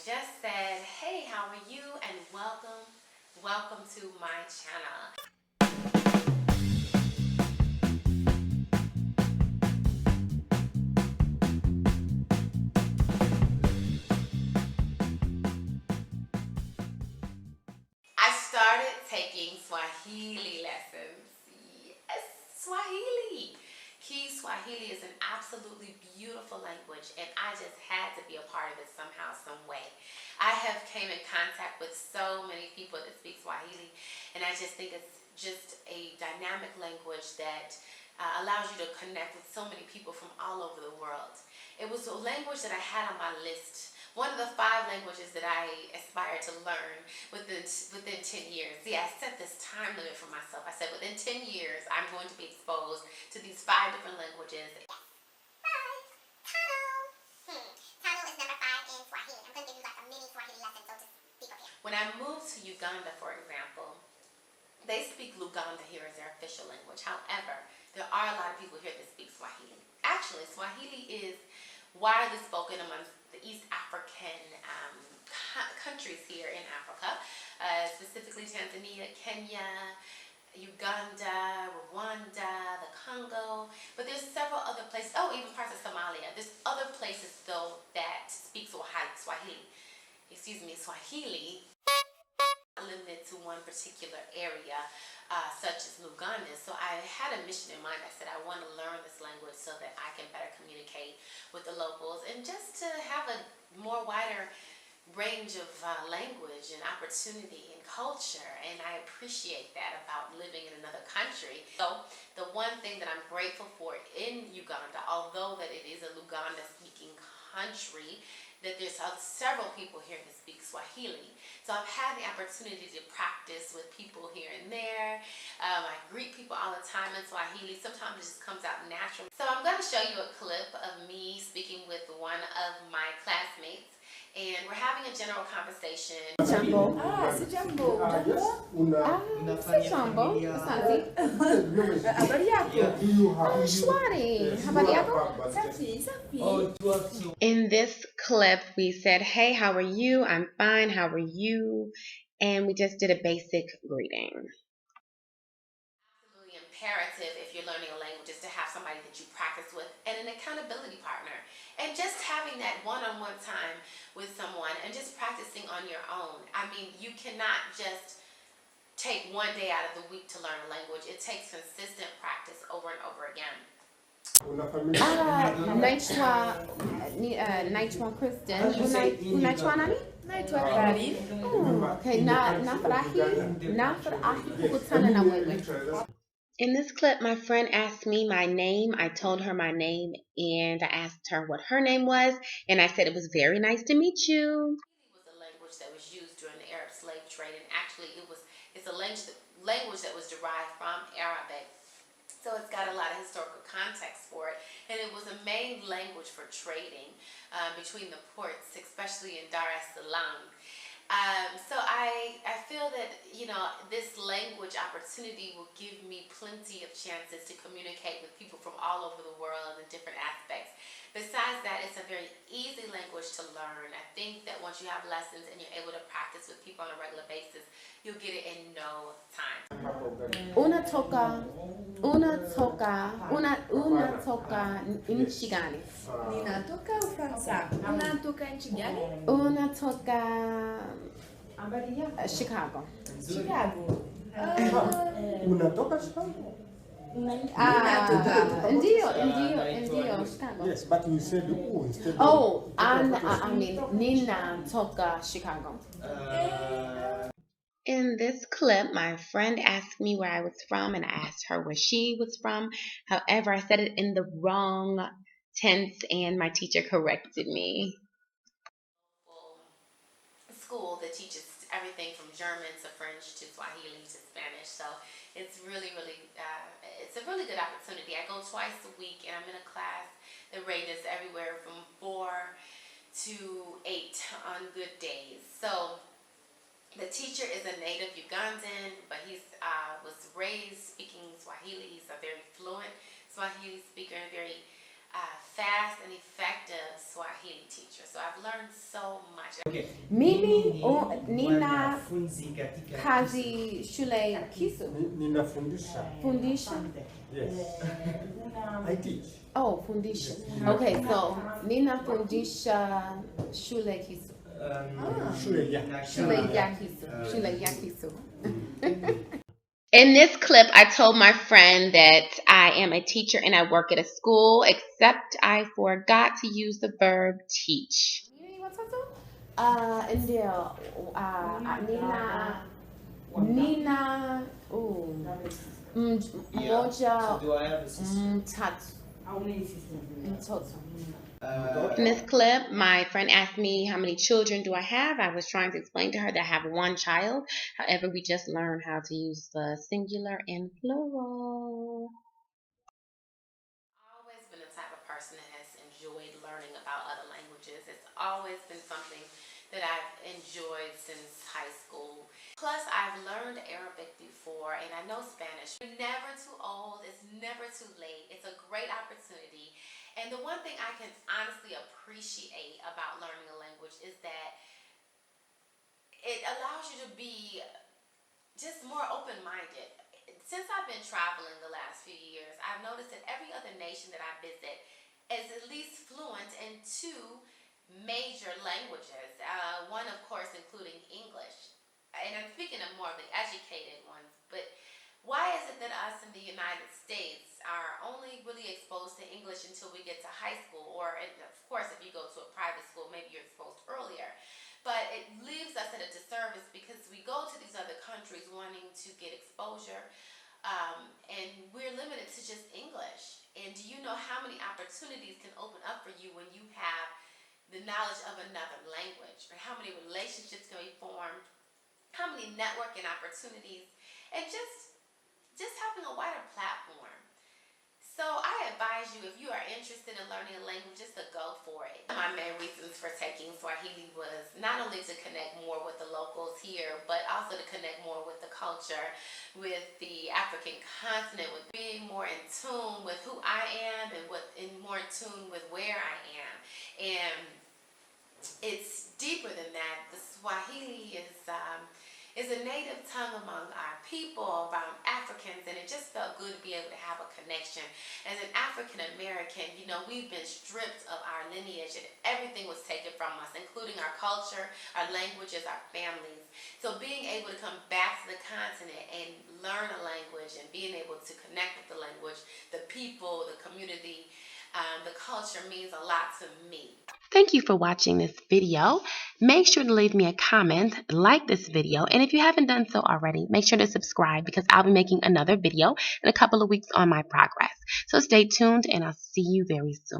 just said, hey, how are you? And welcome to my channel. I started taking Swahili lessons. Yes, Swahili. Kiswahili is an absolutely beautiful language, and I just had to be a part of it somehow, some way. I have came in contact with so many people that speak Swahili, and I just think it's just a dynamic language that allows you to connect with so many people from all over the world. It was a language that I had on my list. One of the 5 languages that I aspire to learn within 10 years. See, I set this time limit for myself. I said within 10 years, I'm going to be exposed to these 5 different languages. Tano is number 5 in Swahili. I'm going to give you like a mini Swahili lesson, so just be prepared. When I moved to Uganda, for example, they speak Luganda here as their official language. However, there are a lot of people here that speak Swahili. Actually, Swahili is widely spoken amongst the East African countries here in Africa, specifically Tanzania, Kenya, Uganda, Rwanda, the Congo, but there's several other places, even parts of Somalia. There's other places though that speak Swahili, limited to one particular area, such as Uganda. So I had a mission in mind. I said I want to learn this language so that I can better communicate with the locals and just to have a more wider range of language and opportunity and culture, and I appreciate that about living in another country. So the one thing that I'm grateful for in Uganda, although that it is a Luganda speaking country, that there's several people here that speak Swahili. So I've had the opportunity to practice with people here and there. I greet people all the time in Swahili. Sometimes it just comes out naturally. So I'm going to show you a clip of me speaking with one of my classmates. And we're having a general conversation. Jambo. Si jambo. Si jambo. Asante. Habari yako? Shwari. Habari yako? Safi, safi. In this clip, we said, hey, how are you? I'm fine. How are you? And we just did a basic greeting. Absolutely imperative if you're learning a language is to have somebody that you practice with and an accountability partner. And just having that one-on-one time with someone and just practicing on your own. I mean, you cannot just take one day out of the week to learn a language. It takes consistent practice over and over again. Naitwa Kristen. Unaitwa nani? Naitwa Karin. Okay, nafurahi kukutana na wewe. In this clip, my friend asked me my name. I told her my name, and I asked her what her name was, and I said it was very nice to meet you. It was a language that was used during the Arab slave trade, and actually it's a language that was derived from Arabic. So it's got a lot of historical context for it, and it was a main language for trading between the ports, especially in Dar es Salaam. So I feel that, this language opportunity will give me plenty of chances to communicate with people from all over the world in different aspects. Besides that, it's a very easy language to learn. I think that once you have lessons and you're able to practice with people on a regular basis, you'll get it in no time. Unatoka nchi gani? Ninatoka Ufaransa. Unatoka nchi gani? Unatoka Chicago. Chicago. Unatoka Chicago? Ndio, Chicago. Yes, but you said who instead of... Oh, I mean, ninatoka Chicago. In this clip, my friend asked me where I was from, and I asked her where she was from. However, I said it in the wrong tense, and my teacher corrected me. School that teaches everything from German to French to Swahili to Spanish, so it's really, it's a really good opportunity. I go twice a week, and I'm in a class that ranges everywhere from 4 to 8 on good days. So the teacher is a native Ugandan, but he was raised speaking Swahili. He's a very fluent Swahili speaker and very fast and effective Swahili teacher. So So I've learned so much. Mimi nina kazi shule kisu. Ninafundisha. Fundisha? Yes. I teach. Oh, fundisha. Okay, so nina fundisha shule kisu. Shule ya. Shule ya kisu. Shule ya kisu. In this clip, I told my friend that I am a teacher and I work at a school, except I forgot to use the verb teach. Ndio, nina, moja, tatu. Mtoto. In this clip, my friend asked me how many children do I have. I was trying to explain to her that I have one child. However, we just learned how to use the singular and plural. I've always been the type of person that has enjoyed learning about other languages. It's always been something that I've enjoyed since high school. Plus, I've learned Arabic before and I know Spanish. It's never too old. It's never too late. It's a great opportunity. And the one thing I can honestly appreciate about learning a language is that it allows you to be just more open-minded. Since I've been traveling the last few years, I've noticed that every other nation that I visit is at least fluent in 2 major languages. One, of course, including English. And I'm speaking of more of the educated ones, but why is it that us in the United States are only really exposed to English until we get to high school? Or, of course, if you go to a private school, maybe you're exposed earlier. But it leaves us at a disservice because we go to these other countries wanting to get exposure, and we're limited to just English. And do you know how many opportunities can open up for you when you have the knowledge of another language? Or how many relationships can be formed? How many networking opportunities? And just having a wider platform. So I advise you, if you are interested in learning a language, just to go for it. My main reasons for taking Swahili was not only to connect more with the locals here, but also to connect more with the culture, with the African continent, with being more in tune with who I am and more in tune with where I am. And it's deeper than that. The Swahili is a native tongue among our people, around Africans, and it just felt good to be able to have a connection. As an African American, you know, we've been stripped of our lineage and everything was taken from us, including our culture, our languages, our families. So being able to come back to the continent and learn a language and being able to connect with the language, the people, the community, the culture means a lot to me. Thank you for watching this video. Make sure to leave me a comment, like this video, and if you haven't done so already, make sure to subscribe because I'll be making another video in a couple of weeks on my progress. So stay tuned and I'll see you very soon.